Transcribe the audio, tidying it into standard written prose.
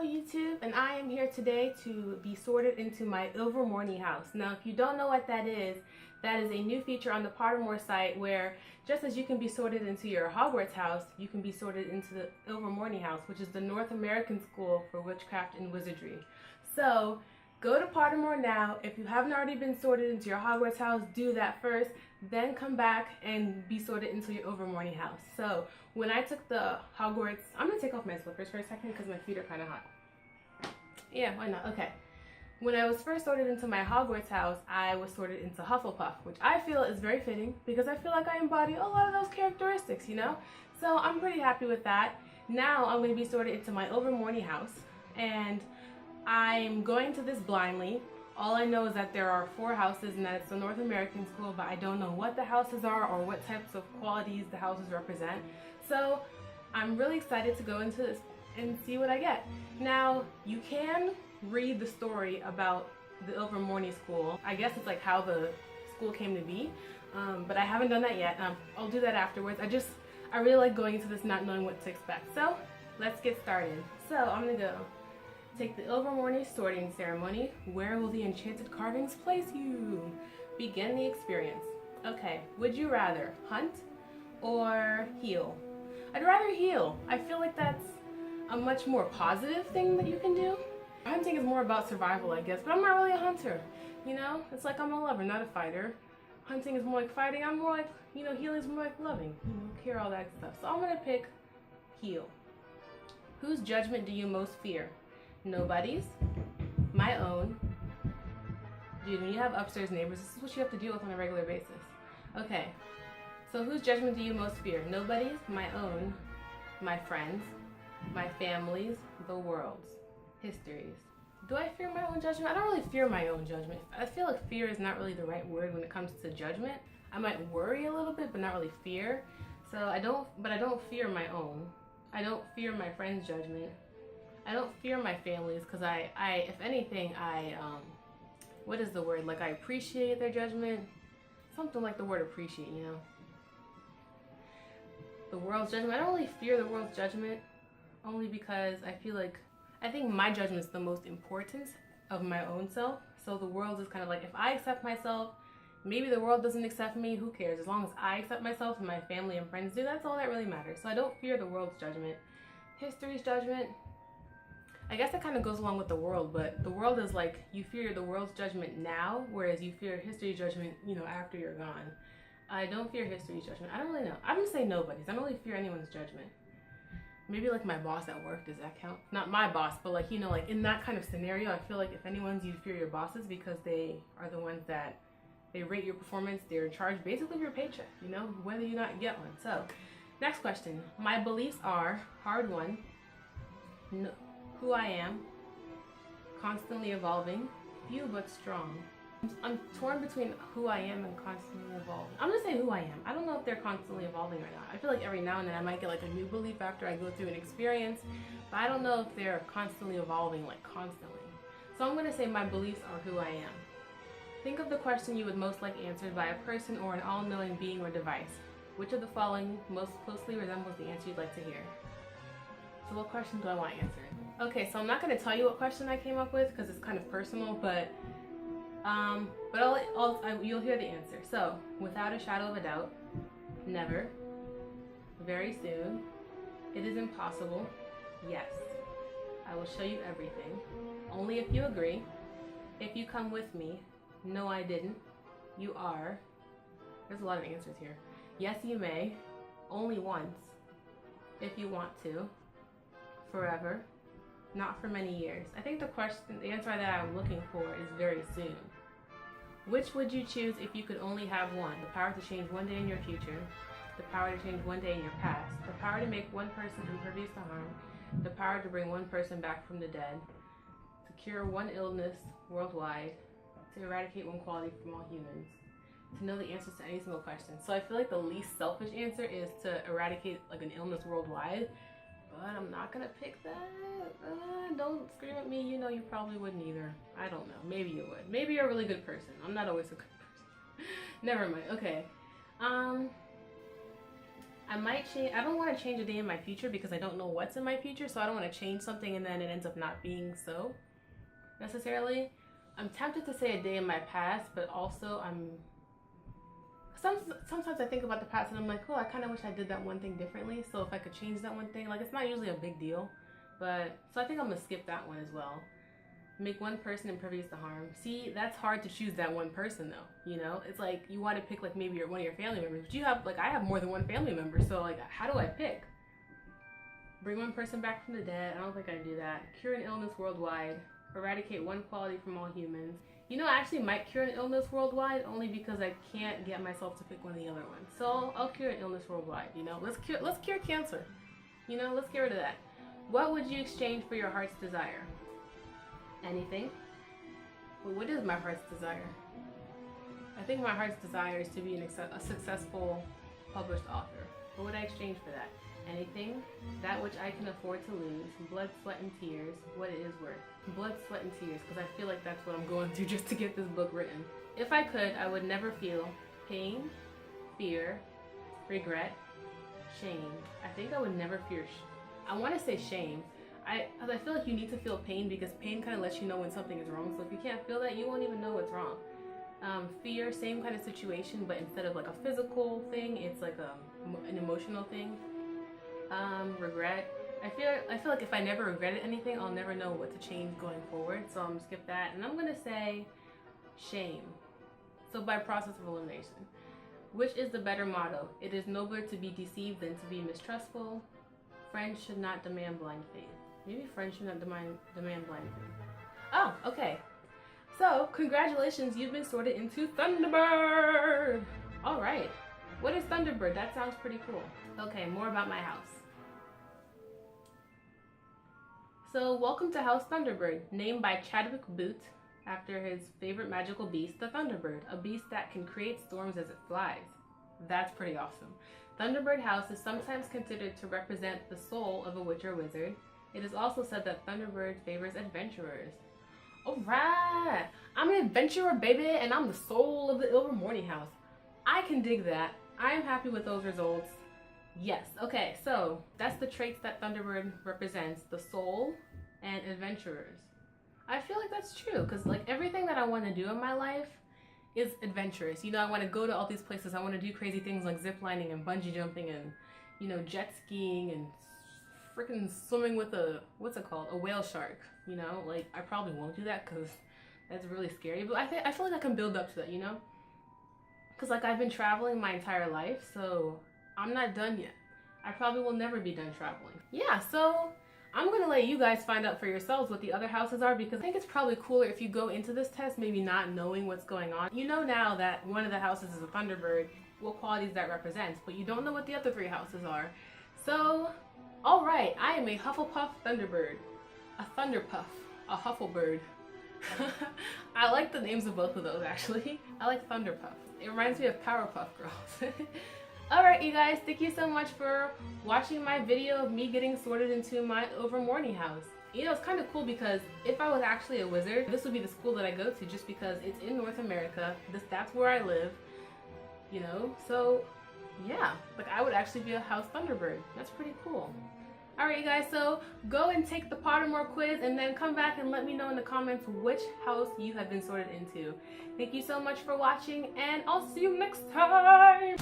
YouTube, and I am here today to be sorted into my Ilvermorny house. Now if you don't know what that is a new feature on the Pottermore site where just as you can be sorted into your Hogwarts house, you can be sorted into the Ilvermorny house, which is the North American School for Witchcraft and Wizardry. So go to Pottermore now. If you haven't already been sorted into your Hogwarts house, do that first, then come back and be sorted into your Ilvermorny house. So when I took the Hogwarts, I'm gonna take off my slippers for a second because my feet are kind of hot. Yeah, why not? Okay. When I was first sorted into my Hogwarts house, I was sorted into Hufflepuff, which I feel is very fitting because I feel like I embody a lot of those characteristics, you know? So I'm pretty happy with that. Now I'm going to be sorted into my Ilvermorny house, and I'm going to this blindly. All I know is that there are 4 houses and that it's the North American School, but I don't know what the houses are or what types of qualities the houses represent. So I'm really excited to go into this and see what I get. Now, you can read the story about the Ilvermorny School. I guess it's like how the school came to be, but I haven't done that yet. I'll do that afterwards. I really like going into this not knowing what to expect. So let's get started. So I'm gonna go take the Ilvermorny sorting ceremony. Where will the enchanted carvings place you? Begin the experience. Okay, would you rather hunt or heal? I'd rather heal. I feel like that's a much more positive thing that you can do. Hunting is more about survival, I guess, but I'm not really a hunter, you know? It's like I'm a lover, not a fighter. Hunting is more like fighting. I'm more like, you know, healing is more like loving, you know, care, all that stuff. So I'm gonna pick heal. Whose judgment do you most fear? Nobody's, my own. Dude, when you have upstairs neighbors, this is what you have to deal with on a regular basis. Okay, so whose judgment do you most fear? Nobody's, my own, my friends, my family's, the world's. Histories. Do I fear my own judgment? I don't really fear my own judgment. I feel like fear is not really the right word when it comes to judgment. I might worry a little bit, but not really fear. So I don't fear my own. I don't fear my friend's judgment. I don't fear my family's because I if anything, what is the word? Like I appreciate their judgment. Something like the word appreciate, you know. The world's judgment. I don't really fear the world's judgment only because I think my judgment is the most important of my own self. So the world is kind of like, if I accept myself, maybe the world doesn't accept me, who cares? As long as I accept myself and my family and friends do, that's all that really matters. So I don't fear the world's judgment. History's judgment, I guess that kind of goes along with the world, but the world is like, you fear the world's judgment now, whereas you fear history's judgment, you know, after you're gone. I don't fear history's judgment. I don't really know. I'm gonna say nobody's. I don't really fear anyone's judgment. Maybe like my boss at work, does that count? Not my boss, but like, you know, like in that kind of scenario, I feel like if anyone's, you fear your bosses because they are the ones that, they rate your performance, they're in charge basically of your paycheck, you know, whether you not get one. So, next question. My beliefs are, hard one, who I am, constantly evolving, few but strong. I'm torn between who I am and constantly evolving. I'm gonna say who I am. I don't know if they're constantly evolving or not. I feel like every now and then I might get like a new belief after I go through an experience, but I don't know if they're constantly evolving, like constantly. So I'm gonna say my beliefs are who I am. Think of the question you would most like answered by a person or an all-knowing being or device. Which of the following most closely resembles the answer you'd like to hear? So what question do I want answered? Okay, so I'm not gonna tell you what question I came up with because it's kind of personal, but you'll hear the answer. So, without a shadow of a doubt, never, very soon, it is impossible, yes, I will show you everything, only if you agree, if you come with me, no I didn't, you are, there's a lot of answers here, yes you may, only once, if you want to, forever, not for many years. I think the answer that I'm looking for is very soon. Which would you choose if you could only have one? The power to change one day in your future, the power to change one day in your past, the power to make one person impervious to harm, the power to bring one person back from the dead, to cure one illness worldwide, to eradicate one quality from all humans, to know the answers to any single question. So I feel like the least selfish answer is to eradicate like an illness worldwide, but I'm not gonna pick that. Don't scream at me, you know you probably wouldn't either. I don't know, maybe you would. Maybe you're a really good person. I'm not always a good person. Never mind, okay. I might change. I don't want to change a day in my future because I don't know what's in my future, so I don't want to change something and then it ends up not being so necessarily. I'm tempted to say a day in my past, but also sometimes I think about the past and I'm like, oh, I kind of wish I did that one thing differently. So if I could change that one thing, like it's not usually a big deal, but so I think I'm gonna skip that one as well. Make one person impervious to harm. See, that's hard to choose that one person though, you know? It's like you want to pick like maybe one of your family members, but you have like I have more than one family member, so like how do I pick? Bring one person back from the dead. I don't think I do that. Cure an illness worldwide. Eradicate one quality from all humans. You know, I actually might cure an illness worldwide only because I can't get myself to pick one of the other ones. So I'll cure an illness worldwide, you know? Let's cure cancer. You know, let's get rid of that. What would you exchange for your heart's desire? Anything? Well, what is my heart's desire? I think my heart's desire is to be a successful published author. What would I exchange for that? Anything? That which I can afford to lose. Blood, sweat, and tears. What it is worth. Blood, sweat, and tears, because I feel like that's what I'm going through just to get this book written. If I could, I would never feel pain, fear, regret, shame. I think I would never fear. I want to say shame. Because I feel like you need to feel pain because pain kind of lets you know when something is wrong. So if you can't feel that, you won't even know what's wrong. Fear, same kind of situation, but instead of like a physical thing, it's like an emotional thing. Regret. I feel like if I never regretted anything, I'll never know what to change going forward. So I'm gonna skip that, and I'm gonna say shame. So by process of elimination. Which is the better motto? It is nobler to be deceived than to be mistrustful. Friends should not demand blind faith. Maybe friends should not demand blind faith. Oh, okay. So, congratulations, you've been sorted into Thunderbird! Alright. What is Thunderbird? That sounds pretty cool. Okay, more about my house. So, welcome to House Thunderbird, named by Chadwick Boot after his favorite magical beast, the Thunderbird, a beast that can create storms as it flies. That's pretty awesome. Thunderbird House is sometimes considered to represent the soul of a witch or wizard. It is also said that Thunderbird favors adventurers. Alright! I'm an adventurer, baby, and I'm the soul of the Ilvermorny house. I can dig that. I am happy with those results. Yes, okay, so that's the traits that Thunderbird represents, the soul and adventurers. I feel like that's true, because like everything that I want to do in my life is adventurous. You know, I want to go to all these places. I want to do crazy things like zip lining and bungee jumping and, you know, jet skiing and freaking swimming with a, what's it called? A whale shark. You know, like I probably won't do that because that's really scary. But I feel like I can build up to that, you know? Because like I've been traveling my entire life, so I'm not done yet. I probably will never be done traveling. Yeah, so I'm going to let you guys find out for yourselves what the other houses are, because I think it's probably cooler if you go into this test maybe not knowing what's going on. You know now that one of the houses is a Thunderbird, what qualities that represents, but you don't know what the other three houses are. So, alright, I am a Hufflepuff Thunderbird, a Thunderpuff, a Hufflebird. I like the names of both of those actually. I like Thunderpuff. It reminds me of Powerpuff Girls. Alright you guys, thank you so much for watching my video of me getting sorted into my Ilvermorny house. You know, it's kind of cool because if I was actually a wizard, this would be the school that I go to just because it's in North America. That's where I live, you know? So, yeah, like I would actually be a House Thunderbird. That's pretty cool. Alright you guys, so go and take the Pottermore quiz and then come back and let me know in the comments which house you have been sorted into. Thank you so much for watching and I'll see you next time!